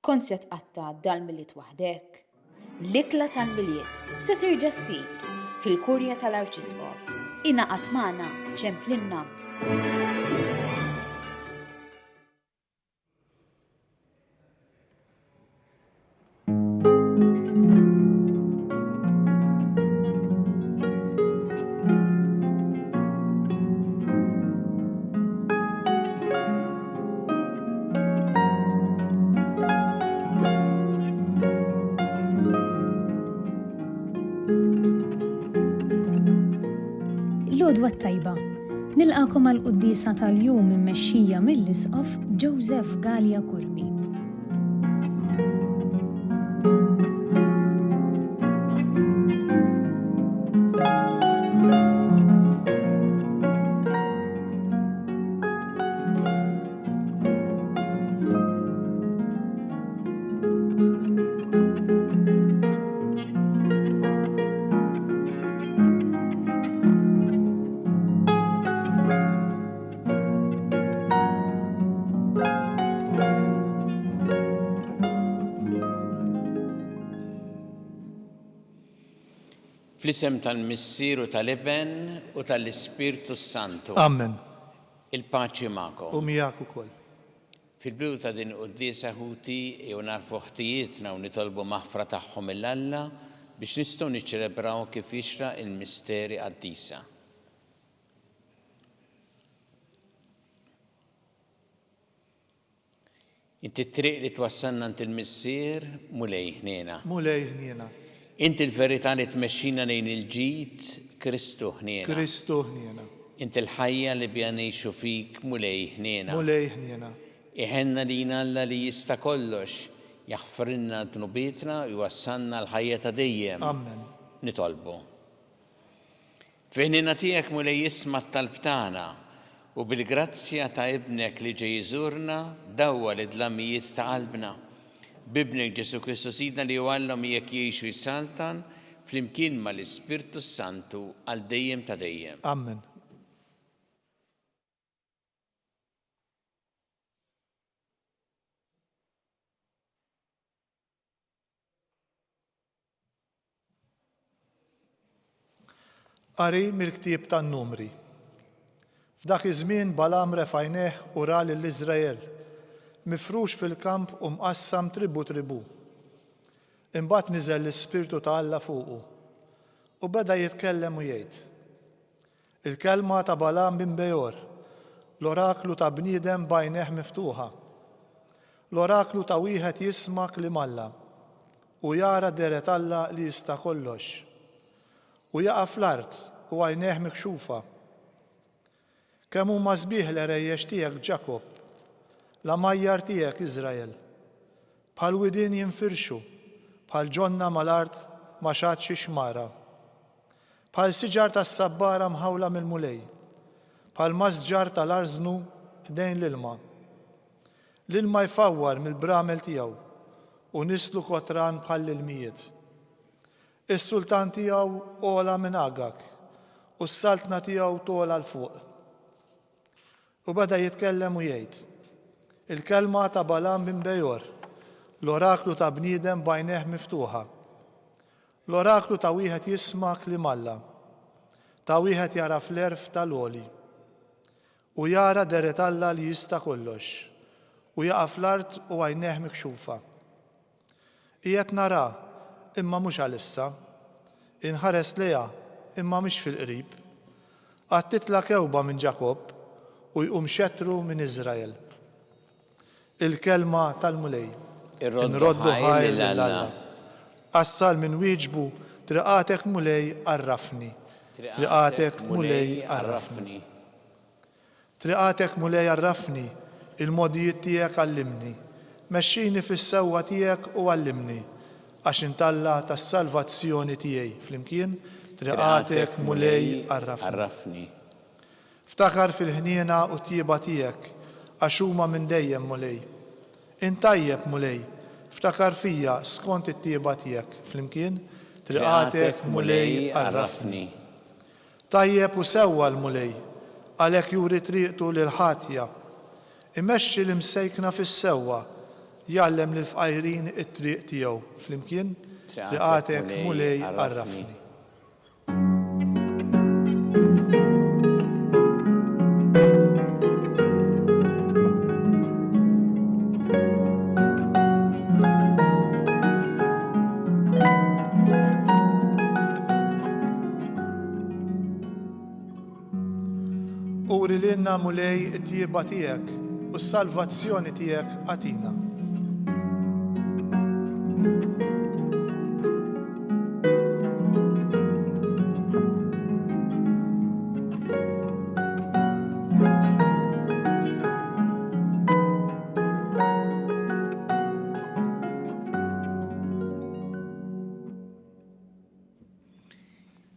kont se tqatta' dal-miliet waħdek. L-ikla tal-miliet se terġa' ssir fil-kurja tal-Arċisqof. Ingħaqad magħna ċemplinna. L-għodwa tajba, nilqakom għal-quddisa tal-jum immexxija mill-Isqof Joseph Gallia Kurmi. Fl-isem tal-Missier u tal-Iben u tal-Ispirtu Santu. Amen. Il-paċi magħkom. U miegħek ukoll. Fil-bidu ta' din qudiesa ħuti jew narfu ħtijietna u nitolbu maħfra tagħhom mill-Alla biex nistgħu niċċelebraw kif jixra il-misteri qaddisa. Inti t-triq li twassalna ant il-Missier mulej ħniena. Mulej ħniena. Inti l-verità li tmexxina lejn il-ġid Kristu ħniena. Kristu ħniena. Inti l-ħajja li bja ngħixu fik mulej ħniena. Mulej ħniena. Iħenna lina Alla li jista' kollox jaħfrinna dnubietna u jwassalna l-ħajja ta' dejjem. Amen. Nitolbu. F'ħniena tiegħek mulej jisma' t-talb tagħna u bil-grazzja ta' ibnek li ġej jżurna dawwa l-dlammijiet ta' qalbna. Bibnek Ġesu Kristu Sidna li għallhom jekk jgħixu jsaltan flimkien mal-Ispirtu Santu għal dejjem ta' dejjem. Amen. Qari mill-ktieb tan-Numri. F'dak iż-żmien Balam refajneh u ra lill-Iżrael mifrux fil-kamp u mqassam tribu. Imbagħad niżel l-Ispirtu ta' Alla fuqu u beda jitkellem u jgħid. Il-kelma ta' Balam bin Bejor, l-oraklu ta' bniedem bajneħ miftuħa. L-oraklu ta' wieħed jisma' kliem Alla u jara deret Alla li jista' kollox. U jaqaf l-art u għajneħ mikxufa. Kemm huma sbieħ l-erejjex tiegħek Ġakob, la majjar tiegħek Iżrael. Bħal widien jinfirxu, bħal ġonna mal-art ma xatx xmara. Bħal siġar tas-sabbara mħawla mill-mulej, bħal masġar tal-arżnu ħdejn l-ilma. L-ilma jfawwar mill-bramel tiegħu u nislu kotran bħal l-ilmijiet. Is-sultan tiegħu ola minn Agag u s-saltna tiegħu tola l-fuq. U beda jitkellem u jgħid. Il-kelma ta' Balam bin Bejor, l-oraklu ta' bniedem bajneħ miftuħa. L-oraklu ta' wieħed jisma' kliem Alla, ta' wieħed jara fl-erf tal-għoli. U jara deret Alla li jista' kollox, u jaqaf l-art u għajneħ mikxufa. Qiegħed nara, imma mhux għalissa, inħares lejha, imma mhix fil-qrib. Qatt titla' kewba minn Ġakob u jqum xettru minn Iżrael. Il-kelma tal-mulej. Inroddu ħajl l-Alla. Qassal minn wieġbu triqatek mulej arrafni. Triqatek mulej arrafni. Triqatek mulej arrafni, il-modijiet tiegħek għallimni. Mexxini fis-sewwa tiegħek u għallimni. Għax intalla tas-salvazzjoni tiegħi. Flimkien, triqatek mulej arrafni. Ftakar fil-ħniena u tjieba tiegħek għax huma minn dejjem mulej. Intajjeb mulej, ftakar fija skont it-tjieba tiegħek. Flimkien, triqatek mulej arrafni. Tajjeb u sewwa l-mulej, għalhekk juri triqtu lil ħatja. Imexxi l-imsejkna fis-sewwa, jgħallem lil fqajrin it-triq tiegħu flimkien triqatek mulej għarrafni. Uri lilna mulej it-tjieba tiegħek u s-salvazzjoni tiegħek għatina.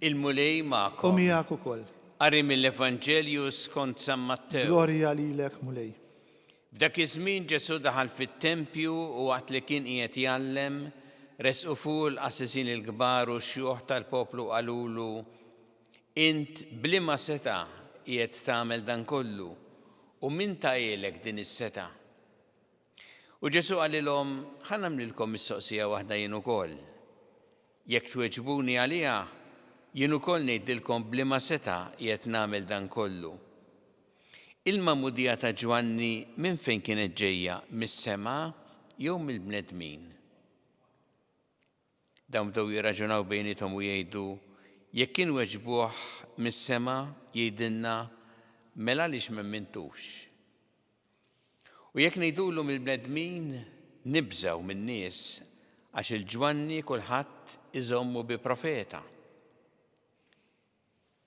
Il-mulej U ma'kom. miegħek ukoll. Qari mill-Evanġelju skont San Matteo. Glorja lilek mulej. F'dak iż-żmien Ġesu daħal fit-tempju u waqt li kien qiegħed jgħallem, resqu fuq l-qassisin il-kbar u x-xjuħ tal-poplu qalulu: Int bliema seta' qiegħed tagħmel dan kollu u min tgħidlek din is-seta'? U Ġesu qalilhom: ħa nagħmlilkom mistoqsija waħda jien ukoll. Jekk tweġbuni għaliha, jien ukoll ngħidilkom bliema seta' qiegħed nagħmel dan kollu. Il-magħmudija ta' Ġwanni minn fejn kienet ġejja, mis-sema' jew mill-bnedmin? Dawn bdew jirraġunaw bejniethom u jgħidu: jekk kien weġbuh mis-sema' jgħidilna mela għaliex m'emmintux. U jekk ngħidulu mill-bnedmin nibżgħu min-nies għax il-Ġwanni kulħadd iżommu bi profeta.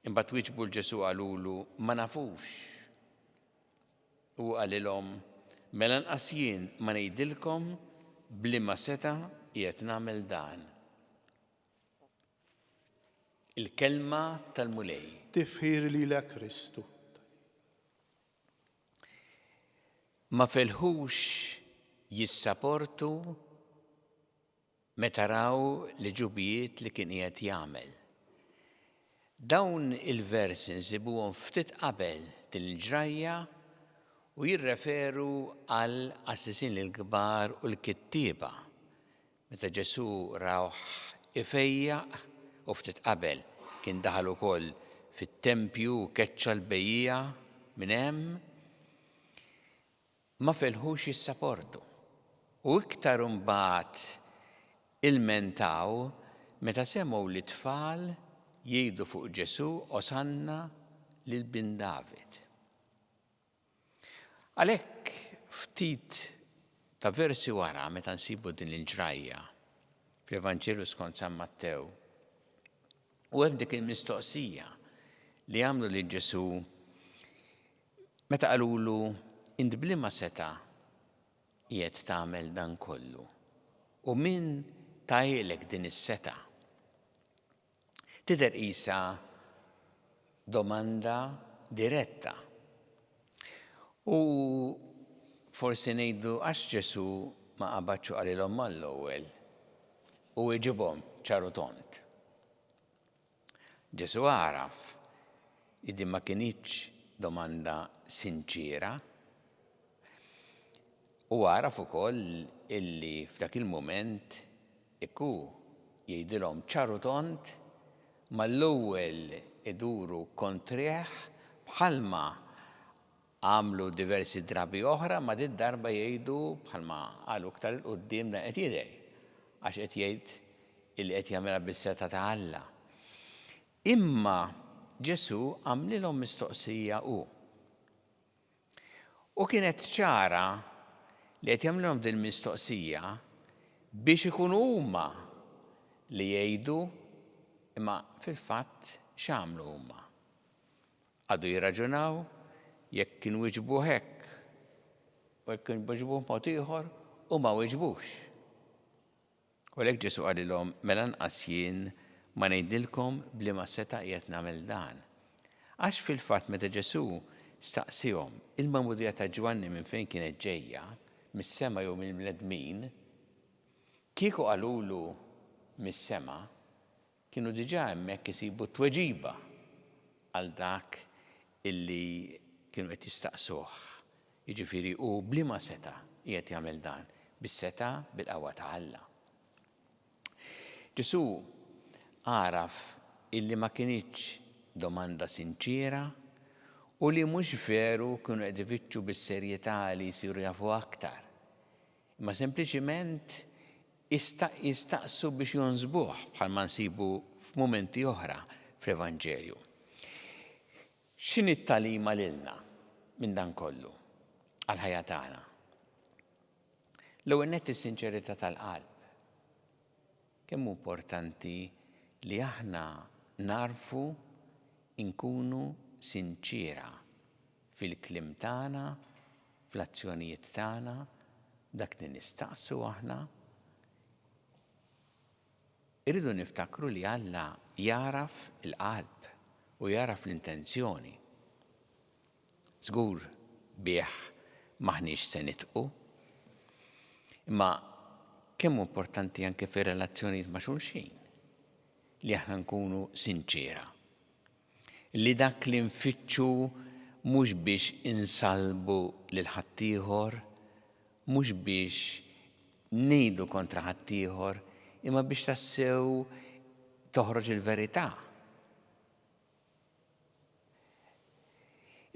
Imbagħad wieġbu l-Ġesu qalulu: ma nafux. U qalilhom: mela nqas jien ma ngħidilkom bliema seta' qiegħed nagħmel dan. Il-kelma tal-mulej. Tifħir lilek Kristu. Ma felħux jissapportu meta raw l-ġubijiet li kien qiegħed jagħmel. Dawn il-versi nsibuhom ftit qabel din il-ġrajja u jirreferu għal qassisin il-kbar u l-kittieba. Meta Ġesu rawh ifejjaq u ftit qabel kien daħal ukoll fit-tempju u keċċa l-bejjija minn hemm, ma felħux jissapportu. U iktar imbagħad ilmentaw meta semgħu l-tfal jgħidu fuq Ġesu osanna lil bin David. Għalhekk ftit ta' versi wara meta nsibu din il-ġrajja fl-Evanġelju skont San Mattew u hemm dik il-mistoqsija li għamlu lil Ġesu meta qalulu: int bliema seta' qiegħed tagħmel dan kollu u min tgħidlek din is-seta'? Tidher qisha domanda diretta. U forsi ngħidu għax Ġesu ma qabadx qalilhom mal-ewwel u jġibhom ċaru tont. Ġesu għaraf li ma kinitx domanda sinċira u għaraf ukoll illi f'dak il-mument ikku jgħidilhom ċaru tont mal-ewwel iduru kontrih bħalma għamlu diversi drabi oħra, ma din darba jgħidu bħalma qalu iktar il-qudiem da qed jidher għax qed jgħid illi qed jagħmilha bis-seta ta' Alla. Imma Ġesu għamlilhom mistoqsija u kienet ċara li qed jagħmlilhom din mistoqsija biex ikunu huma li jgħidu imma fil-fatt x'għamlu huma. Għadu jirraġunaw jekk kienu weġbu hekk u jekk kienu weġbu b'mod ieħor u ma weġbux. U għalhekk Ġesu qalilhom mela nqas jien ma ngħidilkom bliema seta' qiegħed nagħmel dan. Għax fil-fatt meta Ġesu staqsihom il-magħmudija ta' Ġwanni minn fejn kienet ġejja, mis-sema jew mill-bnedmin, kieku qalulu mis-sema kienu diġà hemmhekk isibu tweġiba għal dak illi kienu qed jistaqsuh. Jiġifieri u bliema seta' qiegħed jagħmel dan. bis-seta bil-qawwa ta' Alla. Ġesu għaraf illi ma kienitx domanda sinċira u li mhux veru kienu qed ifittxu bis-serjetà li jsiru jafu aktar. Imma sempliċiment jistaqsu biex jonżbuh bħalma nsibu f'mumenti oħra fl-Evanġelju. X'inhi t-tagħlima lilna minn dan kollu għall-ħajja tagħna? L-ewwel nett is-sinċerità tal-qalb. Kemm importanti li aħna narfu nkunu sinċira fil-kliem tagħna, fl-azzjonijiet tagħna, dak li nistaqsu aħna. Irridu niftakru li Alla jaraf il-qalb u jaraf l-intenzjoni. Żgur bih maħniex se nitqu, imma kemm importanti anke fir-relazzjonijiet ma' xulxin li aħna nkunu sinċira. Li dak li nfittxu mhux biex insalbu lil ħaddieħor, mhux biex ngħidu kontra ħaddieħor, imma biex tassew toħroġ il-verità.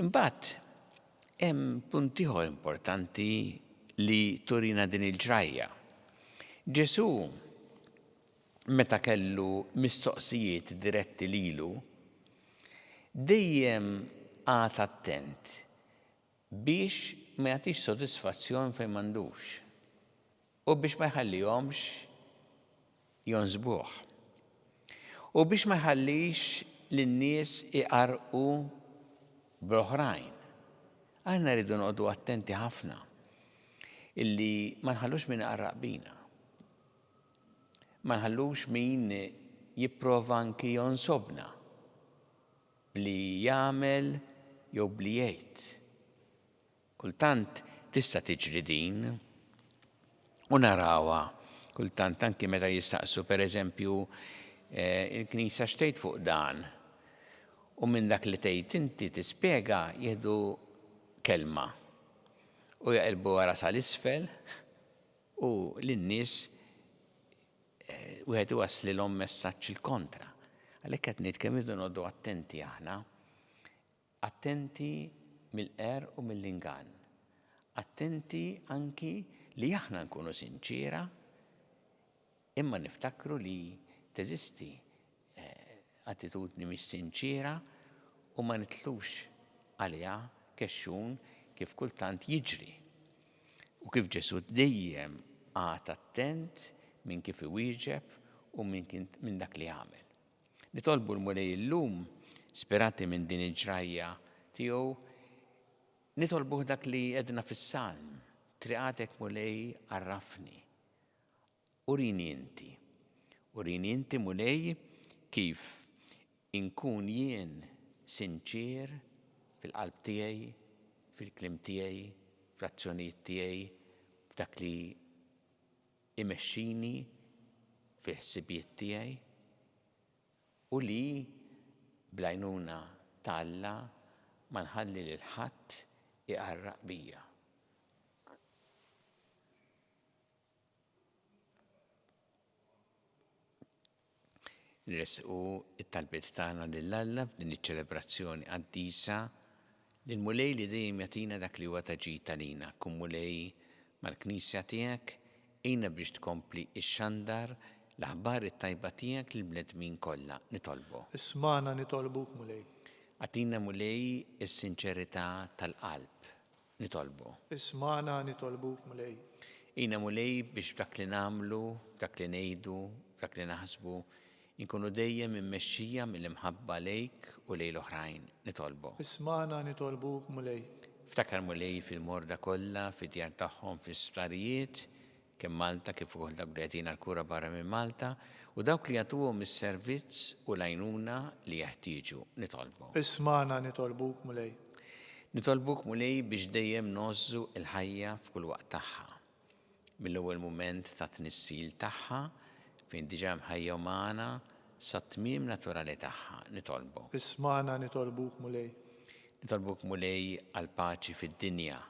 Imbagħad hemm punt ieħor importanti li turina din il-ġrajja. Ġesu meta kellu mistoqsijiet diretti lilu, dejjem għad attent biex ma jagħtix sodisfazzjon fejn m'għandux u biex ma jħallihomx jonżbuh. U biex ma jħallix lin-nies iqarqu b'oħrajn. Aħna rridu noqogħdu attenti ħafna illi ma nħallux min iqarraq bina. Ma nħallux min jipprova anki jonsobna bli jagħmel jew bli jgħid. Kultant tista' tiġri din u narawha kultant anki meta jistaqsu pereżempju il-Knisja x'tgħid fuq dan. U minn dak li tgħid inti tispjega jieħdu kelma u jaqilbu wara sal-isfel u lin-nies wieħed iwasslilhom messaġġ il-kontra. Għalhekk qed ngħid kemm irridu noqogħdu attenti aħna, attenti mill-qerr u mill-ingann. Attenti anki li aħna nkunu sinċira imma niftakru li teżisti attitudni mhix sinċira u ma nitlux għaliha kexxun kif kultant jiġri. U kif Ġesu dejjem għad attent minn kif iwieġeb u minn dak li għamel. Nitolbu l-Mulej illum, sperati minn din il-ġrajja tiegħu, nitolbuh dak li qedna fis-Salm, triqatek Mulej għarrafni. Urini inti Mulej kif inkun jien sinċir fil-qalb tiegħi, fil-kliem tiegħi, fl-azzjonijiet tiegħi, f'dak li imexxini fil-ħsibiet tiegħi u li bl-għajnuna ta' Alla ma nħalli lil ħadd iqarraq bija. Nresqu it-talbiet tagħna lil Alla f'din iċ-ċelebrazzjoni qaddisa lil Mulej li dejjem jagħtina dak li huwa taġid għalina. Kun Mulej mal-Knisja tiegħek ejna biex tkompli x-xandar l-aħbar it-tajba tiegħek lill-bnedmin kollha nitolbu. Ismana nitolbuk Mulej. Għatina Mulej is-sinċerità tal-qalb nitolbu. Ismana nitolbuk Mulej. Ejna Mulej biex dak li nagħmlu, dak li ngħidu, dak li naħsbu inkunu dejjem immexxija mill-imħabba lejk u lejn l-oħrajn nitolbu. Ismana nitolbuk Mulej. Ftakar Mulej fil-morda kollha, fid-djar tagħhom fis-sptarijiet, kemm Malta kif ukoll dak li qegħdin għall-kura barra minn Malta u dawk li jagħtuhom is-servizz u l-għajnuna li jeħtieġu nitolbu. Ismana nitolbuk Mulej. Nitolbuk Mulej biex dejjem nożżu l-ħajja f'kull waqt tagħha. Mill-ewwel mument ta' tnissil tagħha fejn diġà mħajja magħna sa tmiem naturali tagħha nitolbu. Ismana nitolbuk Mulej. Nitolbuk Mulej għal paċi fid-dinja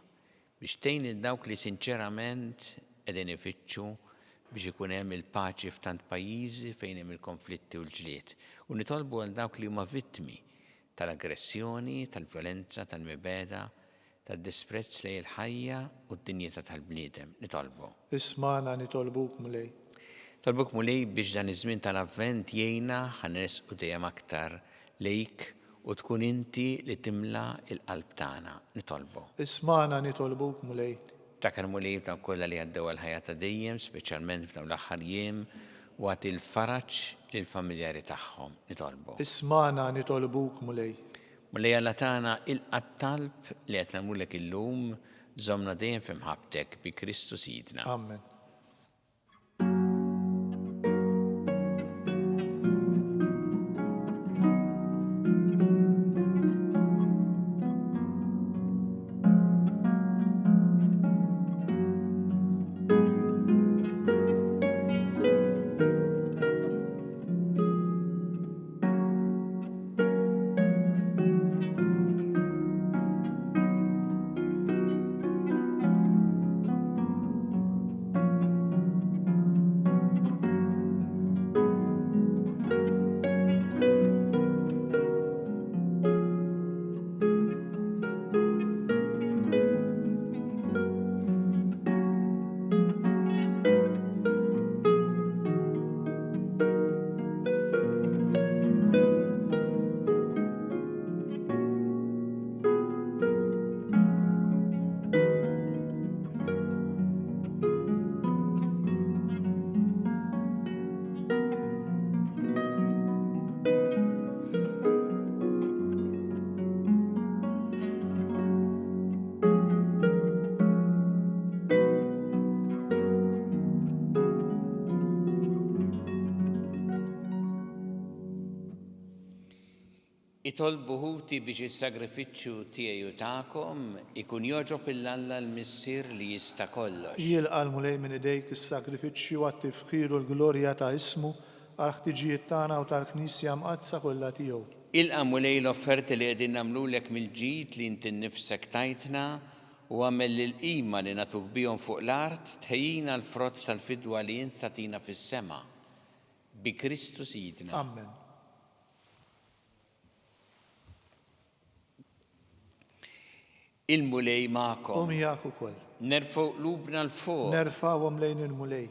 biex tgħin lil dawk li sinċerament qegħdin ifittxu biex ikun hemm il-paċi f'tant pajjiżi fejn hemm il-konflitti u l-ġlied. U nitolbu għal dawk li huma vittmi tal-aggressjoni, tal-vjolenza, tal-mibeda, tad-disprezz lejn il-ħajja u d-dinjità tal-bniedem. Nitolbu. Ismana nitolbuk mulej. Tolbuk mulej biex dan iż-żmien tal-avvent jgħinna ħanresqu dejjem aktar lejk u tkun inti li timla il-qalb tagħna. Nitolbu. Ismana nitolbuk mulej. Takar mulej ta' kollha li għaddew għal-ħajja ta' dejjem, speċjalment f'dawn l-aħħar jiem, u għati l-faraġġ lill-familjari tagħhom. Nitolbu. Ismana nitolbuk mulej. Mulej Alla tagħna il-talb li qed nagħmlulek illum żommna dejjem f'imħabbtek bi Kristu Sidna. Amen. Itolbu ħuti biex is-sagrifiċċju tiegħi u tagħkom ikun joġob il-Alla l-Missier li jista' kollox. Jilqa' mulej minn idejk is-sagrifiċċju għat-tifħir u l-glorja ta' ismu għal ħtiġijiet tagħna u tal-Knisja mqazza kollha tiegħu. Ilqa' mulej l-offerti li qegħdin nagħmlulek mill-ġid li inti nnifsek tajtna u għamel l-qima li nagħtuk bihom fuq l-art tħejjina l-frott tal-fidwa li int tagħtina fis-sema. Bi Kristu Sidna. Amen. Il-mulej ma'kom. Miegħek ukoll. Nerfgħu qlubna l-fuq. Nerfgħuhom lejn il-mulej.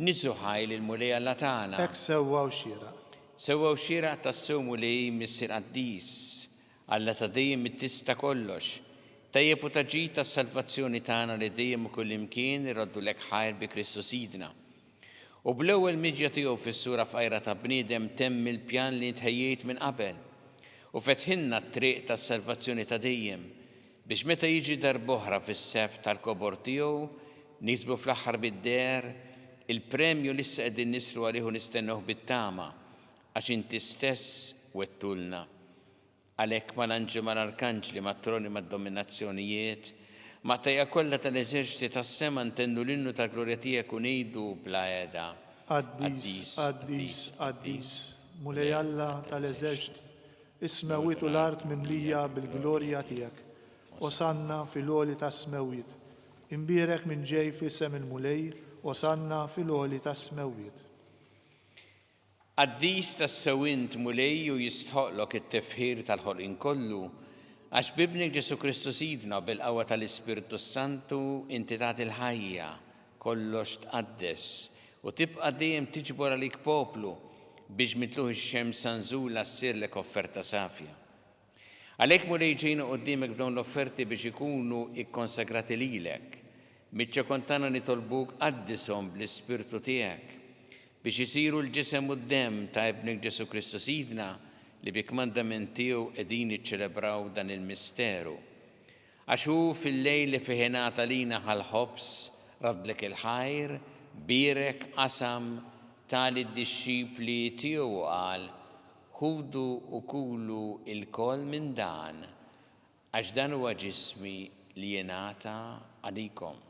Nisu ħajl il-mulej Alla tagħna. Hekk sewwa u xieraq. Sewwa xieraq tas-sew mulej Missier Qaddis, Alla ta' dejjem it-tista' kollox. Tajjeb u taġid tas-salvazzjoni tagħna li dejjem u kull imkien iroddu lek ħajr bi Kristu Sidna. U bl-ewwel miġja tiegħu fis-sura f'qajra ta' bniedem temm il-pjan li ntħejjejt minn qabel u fetħilna t-triq tas-salvazzjoni ta' dejjem biex meta jiġi darb'oħra fis-seb tal-kobor tiegħu nisbu fl-aħħar bid-der il-premju li issa qegħdin nisru għalih u nistennuh bit-tama għax inti stess wettulna. Għalhekk mal-anġi mal-arkanġli mat-troni mad-dominazzjonijiet ma' tajja kollha tal-eżerċiti tas-sema ntennu l-innu tal-glorja tiegħek u ngħidu bla qiegħda. Qaddis, qaddis, qaddis, mulej Alla tal-eżerċiti, ismewwiet u l-art mimlija bil-glorja tiegħek. Osanna fil-għoli ta' smewwiet. Imbierek minn ġej f'isem il-mulej, osanna fil-għoli ta' smewwiet. Qaddis tas-sewint mulej u jistħoqlok it-tifħir tal-ħolqien kollu, għax bibnek Ġesu Kristu Sidna bil-qawwa tal-Ispiritu Santu inti tagħti l-ħajja kollox tqaddes u tibqa' dejjem tiġbor għalik poplu biex mitluħ ix-xemx sanżula ssirlek offerta safja. Għalhekk mulej ġejna quddiemek b'dawn l-offerti biex ikunu ikkonsagrati lilek, miċ-ċekontana nitolbuk qaddishom bl-Ispirtu tiegħek biex isiru l-ġisem u d-demm ta' ibnek Ġesu Kristu Sidna li bi kmandament tiegħu qegħdin iċċelebraw dan il-misteru. Għax hu fil-lejl li fih ingħata lina ħal-ħobs radlek il-ħajr, birek qasam tali d-dixxipli tiegħu qal ħudu u kulu il-kol minn dan, għax dan huwa ġismi li jingħata għalikom.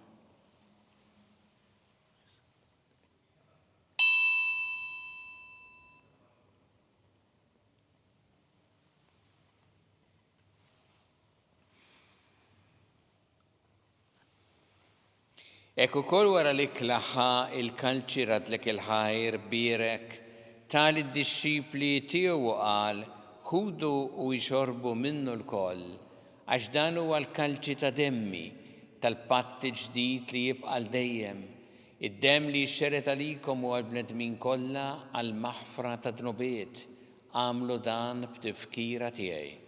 Ek ukoll wara l-ikla ħa il-kalċi radlek il-ħajr birek tal id-disċipli tiegħu qal ħudu u jxorbu minnu l-koll għax dan huwa l-kalċi ta' demmi tal-patti ġdid li jibqa' dejjem. Id-demm li jxxeret għalikom u għal-bnedmin kollha għal-maħfra ta' dnubiet. Għamlu dan b'tifkira tiegħi.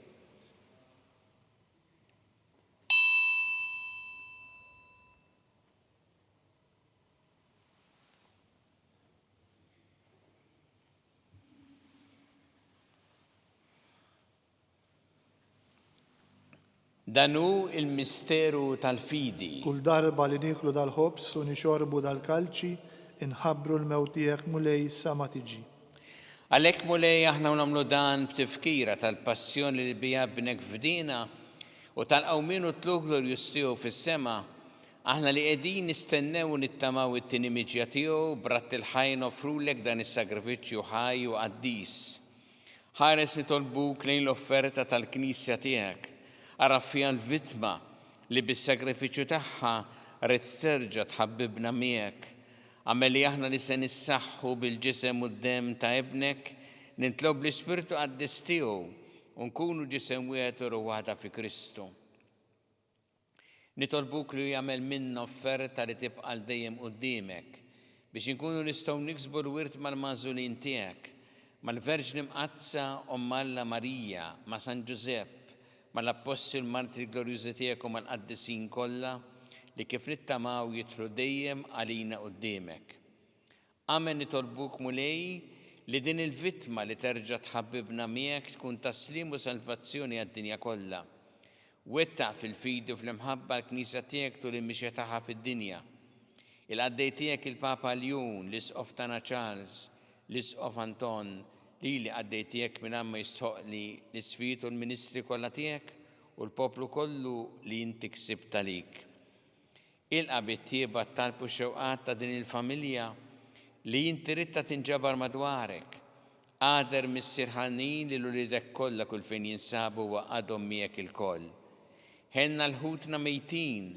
Danu il-misteru tal-fidi. Kull darba li niklu dal-ħobs u nixorbu dal-kalċi, inħabbru l-mewtijek mulej sama tiġi. Għalek mulej aħna namlu dan b'tifkira tal-passjoni li bija bnek fdina u tal-qawminu tluq glorjus tiegħu fis-sema, aħna li qegħdin nistennew nittamaw it-tieni miġja tiegħu b'ratt il-ħajn offrulek dan is-sagrifiċċju ħaj u qaddis. Ħares li tolbuk lejn l-offerta tal-Knisja tiegħek. Araf fiha l-vittma li bis-sagrifiċċju tagħha rid terġa' tħabbibna miegħek. Għamel li aħna li se nissaħħu bil-ġisem u d-dem ta' ibnek, nitlob l-Ispirtu qaddis tiegħu u nkunu ġisem wieħed u waħda fi Kristu. Nitolbuk li jagħmel minna offerta li tibqa' dejjem quddiemek biex inkunu nistgħu niksbu l-wirt mal-magħżulin tiegħek, mal-Verġni Mqazza Alla Marija, ma' San Ġusepp, mal-Apostol Martiri Glorjużi tiegħek u mal-qaddisin kollha li kif nittamaw jidħlu dejjem għalina quddiemek. Amen nitolbuk mulej li din il-vittma li terġa' tħabbibna miegħek tkun taslim u salvazzjoni għad-dinja kollha. Wettaq fil-fidi u fl-imħabba l-Knisja tiegħek tul il-mixja tagħha fid-dinja. Il-qaddej tiegħek il-Papa Ljun, l-Isqof tagħna Charles, l-Isqof Anton, li għaddej tiegħek minn ma jistħoqli l-isfid u l-ministri kollha tiegħek u l-poplu kollu li inti ksibt għalik. Ilqa bit-tieba talbu xewqat ta' din il-familja li inti ridta tinġabar madwarek. Qader mis-sirħanin li l-ulidek kollha kull fejn jinsabu wa għadhom miegħek il-koll. Ħenna l-ħutna mejtin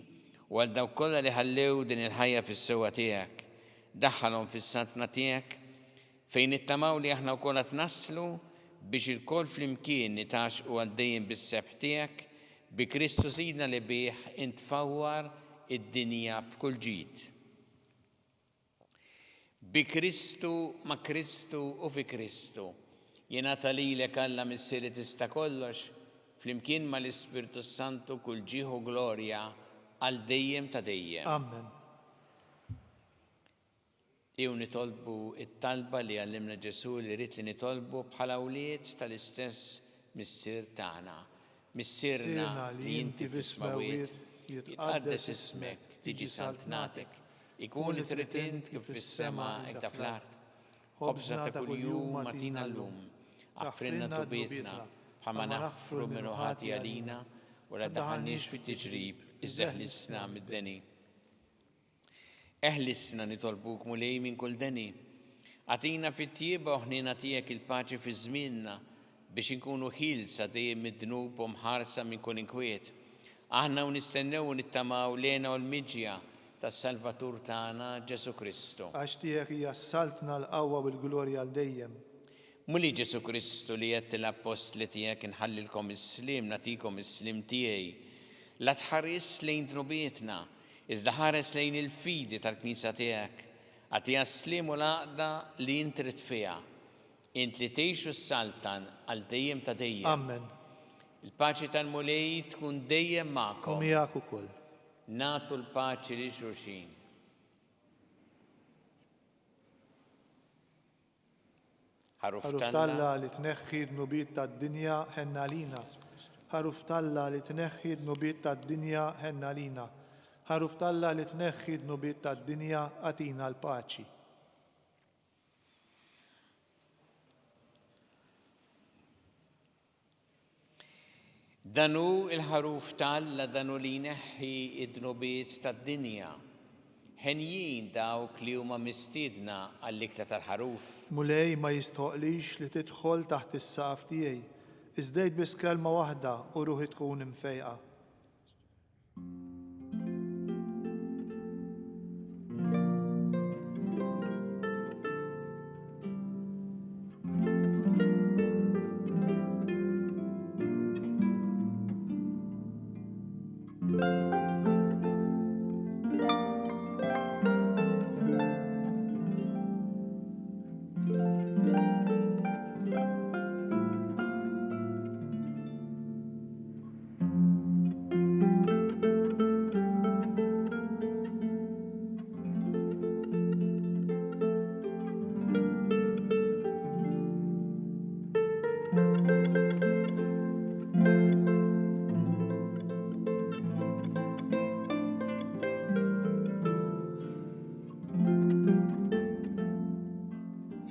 u għal dawk kollha li ħallew din il-ħajja fis-sewwa tiegħek. Daħħalhom fis-santna tiegħek fejn nittamaw li aħna wkoll qed naslu biex il-koll flimkien nitaxqu għaddejjin bis-sebħ tiegħek bi Kristu Sidna li bih intfawwar id-dinja b'kull ġid. Bi Kristu, ma' Kristu u fi Kristu. Jingħata lilek Alla missieri tista' kollox, flimkien mal-Ispirtu Santu kull ġieħu glorja għal dejjem ta' dejjem. Amen. Jew nitolbu it-talba li għallimna Ġesu li rrid li nitolbu bħala wlied tal-istess missier tagħna. Missierna li inti fis-smawiet jitqaddes ismek, tiġi saltnatek, ikun trid int kif fis-sema hekk ta' fl-art. Ħobżna ta' kuljum matina llum, għaffrinna tubietna bħalma naffru minn ħati għalina u la daħalniex fit-tiġrib, iżda ħlisna mid-deni. Eħlisna nitolbuk mulej minn kull deni. Għatina fit-tieba u ħnina tiegħek il-paċi fi żmienna biex inkunu ħilsa dejjem mid-dnub u mħarsa minn kull inkwiet. Aħna u nistennew u nittamaw lena u l-miġja tas-Salvatur tagħna Ġesu Kristu. Għax tiegħek hija saltna l-qawwa u l-glorja għal dejjem. Muli Ġesu Kristu li qed l-apostli tiegħek inħallilkom is-slim nagħtikom is-slim tiegħi. La tħares lejn dnubietna, iżda ħares lejn il-fidi tal-Knisja tiegħek, għatija slim u l-għaqda li int trid fiha. Int li tgħixu s-saltan għal dejjem ta' dejjem. Amen. Il-paċi tal-mulej tkun dejjem magħkom. U miegħek ukoll. Nagħtu l-paċi li xulxin. Ħaruf Talla li tneħħi d-nubiet tad-dinja ħenna lina. Ħaruf Talla li tneħħi d-nubiet tad-dinja ħenna lina. Ħaruf Talla li tneħħi d-nubiet tad-dinja għatina l-paċi. Danu il-ħaruf Talla danu li jneħħi id-nubiet tad-dinja. Ħenjin dawk li huma mistiedna għall-ikla tal-ħaruf. Mulej ma jistħoqlix li tidħol taħt is-saqaf tiegħi. Iżdejt biss kelma waħda u ruħi tkun imfejqa.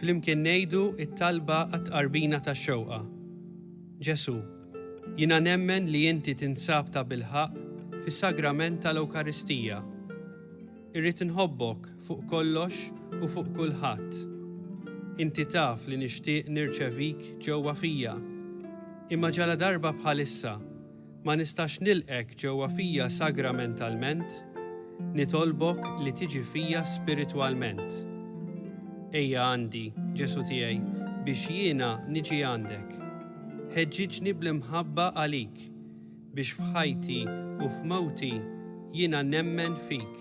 Flimkien ngħidu it-talba għat-qarbina tax-xewqa. Ġesu, jiena nemmen li inti tinsab ta' bilħaq fis-sagrament tal-Ewkaristija. Irrid inħobbok fuq kollox u fuq kulħadd. Inti taf li nixtieq nirċevik ġewwa fija. Imma ġala darba bħalissa ma nistax nilqek ġewwa fija sagramentalment, nitolbok li tiġi fija spiritwalment. Ejja għandi, Ġesu tiegħi, biex jiena niġi għandek. Ħeġġiġni bl-imħabba għalik, biex f'ħajti u f'mowti jiena nemmen fik,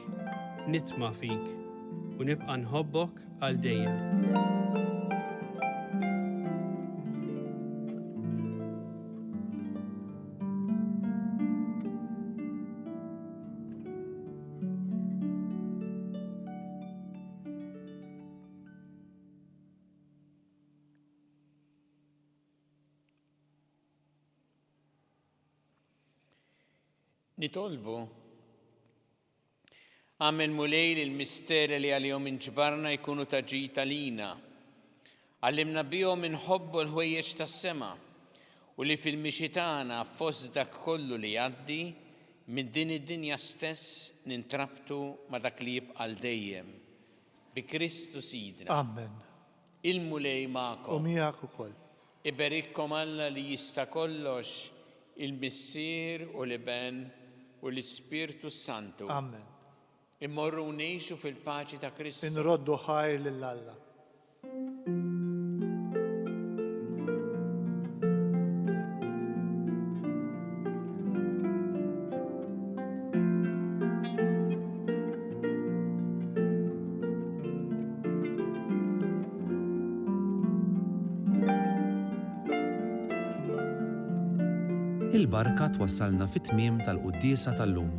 nitma' fik, u nibqa' nħobbok għal dejjem. Nitolbu għamel mulej il-misteri li għal-jom inġbarna jkunu taġita lina. Għallimna bihom inħobbu l-ħwejjeġ tas-sema u li fil-mixitana fost dak kollu li jgħaddi minn din id-dinja stess nintrabtu ma dak li jibqa' dejjem. Bi Kristu Sidna. Amen. Il-mulej ma'kom. U miegħek ukoll. Iberikkom Alla li jista' kollox il-Missier u l-Iben u l-Ispirtu Santu. Amen. Immorru ngħixu fil-paċi ta' Kristu. Inroddu ħajr lil Alla. Il-barka twassalna fit-tmiem tal-quddiesa tal-lum.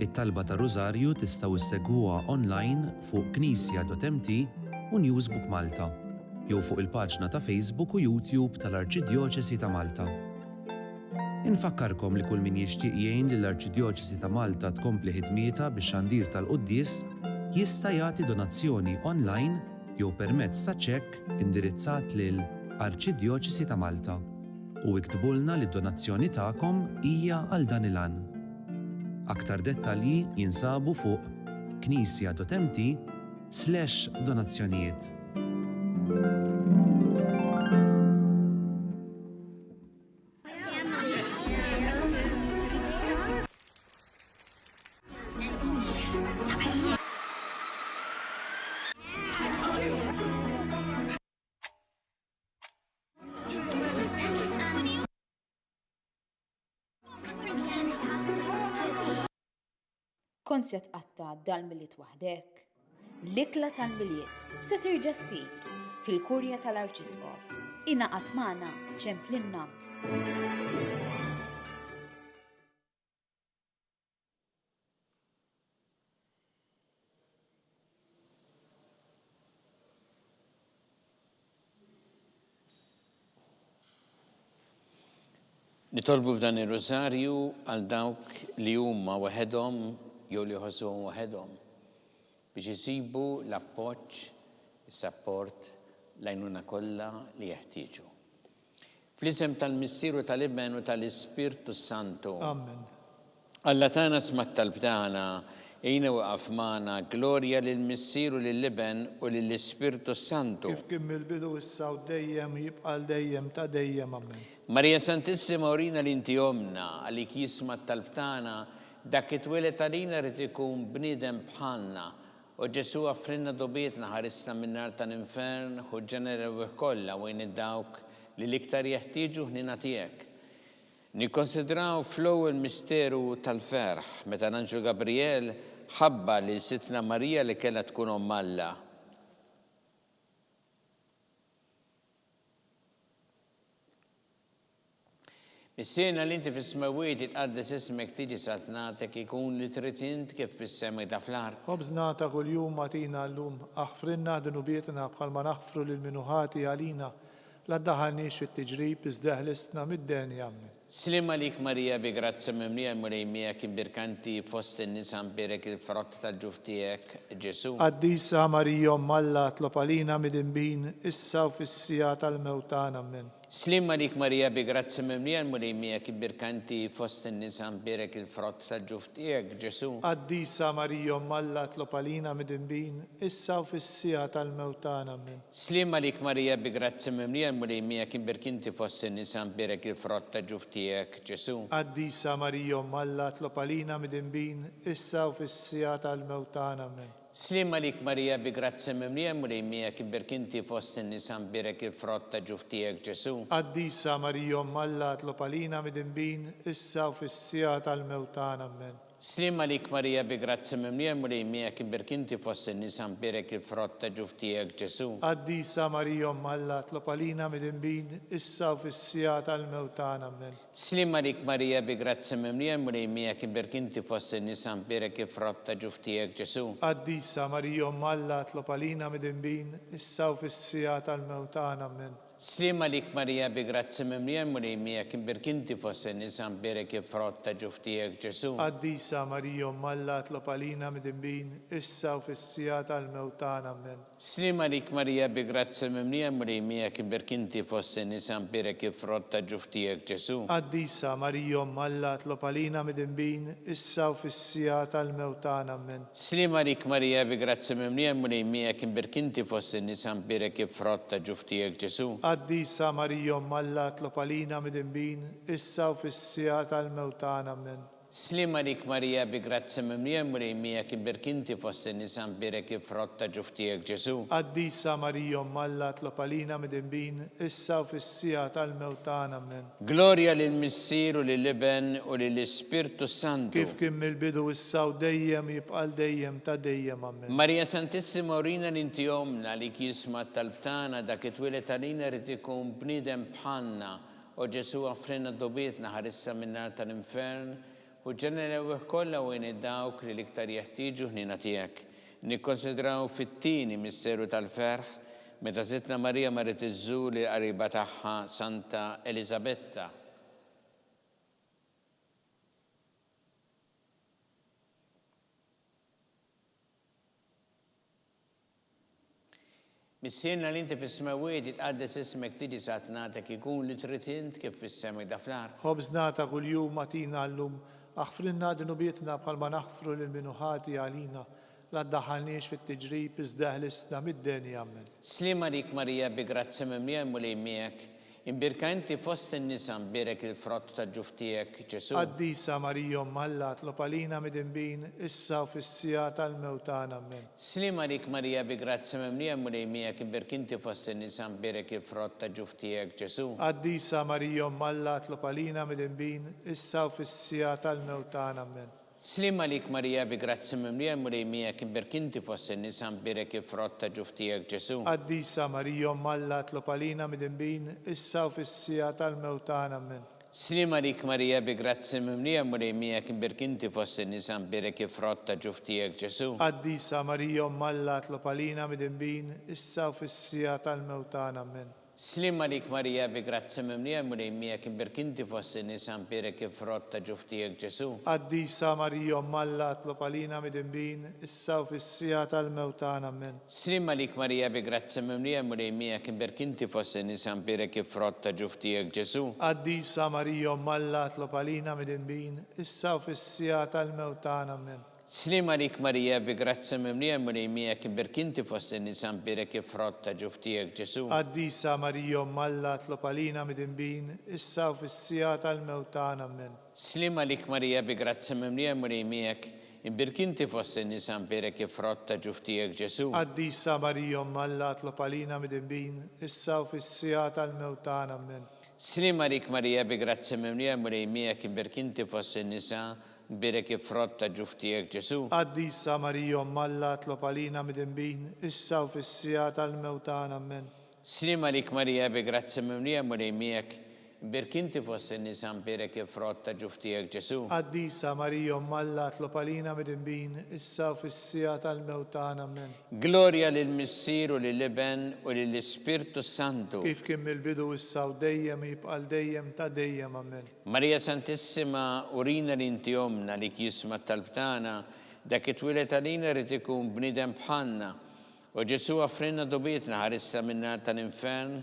It-talba ta' Rożarju tistgħu issegwuha online fuq knisja.mt u Newsbook Malta, jew fuq il-paġna ta' Facebook u YouTube tal-Arċidjoċesi ta' Malta. Infakkarkom li kull min jixtieq jgħin lill arċidjoċesi ta' Malta tkompli ħidmietha bix-xandir tal-quddies jista' jagħti donazzjoni online jew permezz ta' ċekk indirizzat lil Arċidjoċesi ta' Malta. U iktbulna li d-donazzjoni tagħkom hija għal dan il-għan. Aktar dettalji jinsabu fuq knisja.mt/donazzjonijiet. Kont se tqatta' dal-miliet waħdek, l-ikla tal-miliet se terġa' ssir fil-kurja tal-Arċisqof. Ingħaqad magħna ċemplinna. Nitolbu f'dan ir-Rożarju għal dawk li huma waħedhom jew li jħossuhom waħedhom biex isibu l-appoġġ, is-sapport, l-għajnuna kollha li jeħtieġu. Fl-isem tal-Missieru tal-Iben u tal-Ispirtu Santu. Amen. Alla tagħna smat talb tagħna ejna waqaf magħna glorja lill-Missieru lill-Iben u lill-Ispirtu Santu. Kif kien mill-bidu issa u dejjem jibqa' dejjem ta' dejjem amen. Marija Santissima urina li inti omna għalik jisma' talb tagħna dak it-twilet għalina rrid ikun bniedem bħalna u Ġesu għaffrinna dobietna ħarisna min-nar tal-infern u ġenera kollha wejn id-dawk li l-iktar jeħtieġu ħnina tiegħek. Nikkonsidraw flow il-misteru tal-ferħ meta l-Anġlu Gabriel ħabba li sitna Marija li kellha tkun Omm Alla. Mis-sena li inti fis-smawiet itqaddes ismek tiġi satnatek ikun li trid int kif fis-sema ta' fl-art. خبزنا ta' kuljum matina llum, aħfrinna dinubietna bħalma naħfru lil minuħati għalina, la ddaħalniex fit-tiġrib iżdeħlisna mid-deni Amen. Slim għalik Marija bi grazza mimlija l-mulejmija kien birkanti fost in-nisa mbirek il-frott tal-ġuf tiegħek Ġesu. Qaddisa Marija Omm Alla tlob għalina mid-inbin, issa u fis-sija tal-mewtan Amen. Slim għalik Marija bi grazza mimlija l-mulejmija kien birkanti fost in-nisa mbirek il-frott tal-ġuf tiegħek Ġesu. Qaddisa Marija Omm Alla tlob għalina mid-inbin, issa u fis-sija tal-mewtan Amen. Slim għalik Marija bi grazza mimlija l-mulejmija kien birkanti fost in-nisa mbirek il-frott tal-ġuf tiegħek Ġesu. Qaddisa Marija Omm Alla tlob għalina mid-inbin, issa u fis-sija tal-mewtan Amen. Slim għalik Marija bi grazza mimlija l-mulejmija kien birkanti fost in-nisa mbirek il-frott tal-ġuf tiegħek Ġesu. Qaddisa Marija Omm Alla tlob għalina mid-inbin, issa u fis-sija tal-mewtan Amen. Slim għalik Marija bi grazza mimlija l-mulejmija kien birkanti fost in-nisa mbirek il-frott tal-ġuf tiegħek Ġesu. Qaddisa Marija Omm Alla tlob għalina mid-inbin, issa u fis-sija tal-mewtan Amen. Slim għalik Marija bi grazza mimlija l-mulejmija kien birkanti fost in-nisa mbirek il-frott tal-ġuf tiegħek Ġesu. Qaddisa Marija Omm Alla tlob għalina mid-inbin, issa u fis-sija tal-mewtan Amen. Slim għalik Marija bi grazza mimlija l-mulejmija kien birkanti fost in-nisa mbirek il-frott tal-ġuf tiegħek Ġesu. Qaddisa Marija Omm Alla tlob għalina mid-inbin, issa u fis-sija tal-mewtan Amen. Slim għalik Marija bi grazza mimlija l-mulejmija kien birkanti fost in-nisa mbirek il-frott tal-ġuf tiegħek Ġesu. Qaddisa Marija Omm Alla tlob għalina mid-inbin, issa u fis-sija tal-mewtan Amen. Slim għalik Marija bi grazza mimlija l-mulejmija kien birkanti fost in-nisa mbirek il-frott tal-ġuf tiegħek Ġesu. Qaddisa Marija Omm Alla tlob għalina mid-inbin, issa u fis-sija tal-mewtan Amen. Slim għalik Marija bi grazza mimlija l-mulejmija kien birkanti fost in-nisa mbirek il-frott tal-ġuf tiegħek Ġesu. Qaddisa Marija Omm Alla tlob għalina mid-inbin, issa u fis-sija tal-mewtan Amen. Gloria lill-Missier u lill-Iben u lill-Ispirtu Santu. Kif kien mill-bidu issa u dejjem jibqal dejjem ta' dejjem Amen. Marija Santissima urina l-inti omna li kisma tal-btana dak it-twilet għalina rrid ikun bniedem bħalna u Ġesu għafrina dobietna ħarissa minnar tal-infern u ġenera kollha u dawk li l-iktar jeħtieġu ħnina tiegħek. Nikkonsidraw fit-tieni misteru tal-ferħ meta sitna Marija marret iżżur li qariba tagħha Santa Elisabetta. Mis-sena li inti fis-smawiet itqaddes ismek tiġi satnatek ikun li trid int kif fis-sema ta' fl-art. Ħobżna ta' kuljum matina llum, aħfrinna dinubietna bħalma naħfru lil minuħati għalina, la ddaħħalniex fit-tiġrib iżdeħlisna mid-deni Amen. Slim għalik Marija bi grazza mimlija l-mulejmijek imbirkanti fost in-nisa mbirek il-frott tal-ġuf tiegħek Ġesu. Qaddisa Marija Omm Alla tlob għalina mid-inbin, issa u fis-sija tal-mewtan Amen. Slim għalik Marija bi grazza mimlija l-mulejmijek imbirkanti fost in-nisa mbirek il-frott tal-ġuf tiegħek Ġesu. Qaddisa Marija Omm Alla tlob għalina mid-inbin, issa u fis-sija tal-mewtan Amen. Slim għalik Marija bi grazza mimlija l-mulejmijek imbirkanti fost in-nisa mbirek il-frott tal-ġuf tiegħek Ġesu. Qaddisa Marija Omm Alla tlob għalina mid-inbin, issa u fis-sija tal-mewtan Amen. Slim għalik Marija bi grazza mimlija l-mulejmijek imbirkanti fost in-nisa mbirek il-frott tal-ġuf tiegħek Ġesu. Qaddisa Marija Omm Alla tlob għalina mid-inbin, issa u fis-sija tal-mewtan Amen. Slim għalik Marija bi grazza mimlija l-mulejmijek imbirkanti fost in-nisa mbirek il-frott tal-ġuf tiegħek Ġesu. Qaddisa Marija Omm Alla tlob għalina mid-inbin, issa u fis-sija tal-mewtan Amen. Slim għalik Marija bi grazza mimlija l-mulejmijek imbirkanti fost in-nisa mbirek il-frott tal-ġuf tiegħek Ġesu. Qaddisa Marija Omm Alla tlob għalina mid-inbin, issa u fis-sija tal-mewtan Amen. Slim għalik Marija bi grazza mimlija l-mulejmijek imbirkanti fost in-nisa mbirek il-frott tal-ġuf tiegħek Ġesu. Qaddisa Marija Omm Alla tlob għalina mid-inbin, issa u fis-sija tal-mewtan Amen. Slim għalik Marija bi grazza mimlija l-mulejmijek imbirkanti fost in-nisa mbirek il-frott tal-ġuf tiegħek Ġesu. Qaddisa Marija Omm Alla tlob għalina mid-inbin, issa u fis-sija tal-mewtan Amen. Slima rik Marija bi grazzi mimlija murejmija kimberkinti fost in-nisa birek frott ta' ġuftijek Ġesu. Qaddisa Marija Alla tlob għalina midinbin, issa u fis-sija tal-mewtana ammen. Slima rik Marija bi grazzi mimlija murejmijak birkinti fost in-nisa birek frott ta' ġuftijek Ġesu. Qaddisa Marija Alla tlob għalina midinbin, issa u fis-sija tal-mewtana ammen. Gloria lill-Missier u lill-Iben u lill-Ispirtu Santu. Kif kien mill-bidu issa u dejjem jibqal dejjem ta' dejjem ammen. Marija Santissima, urina l-inti omna li jisma tal-btana, dak it-twilet għalina rrid ikun bnidem bħalna. U Ġesu għafrinna dobietna ħarissa minna tal-infern,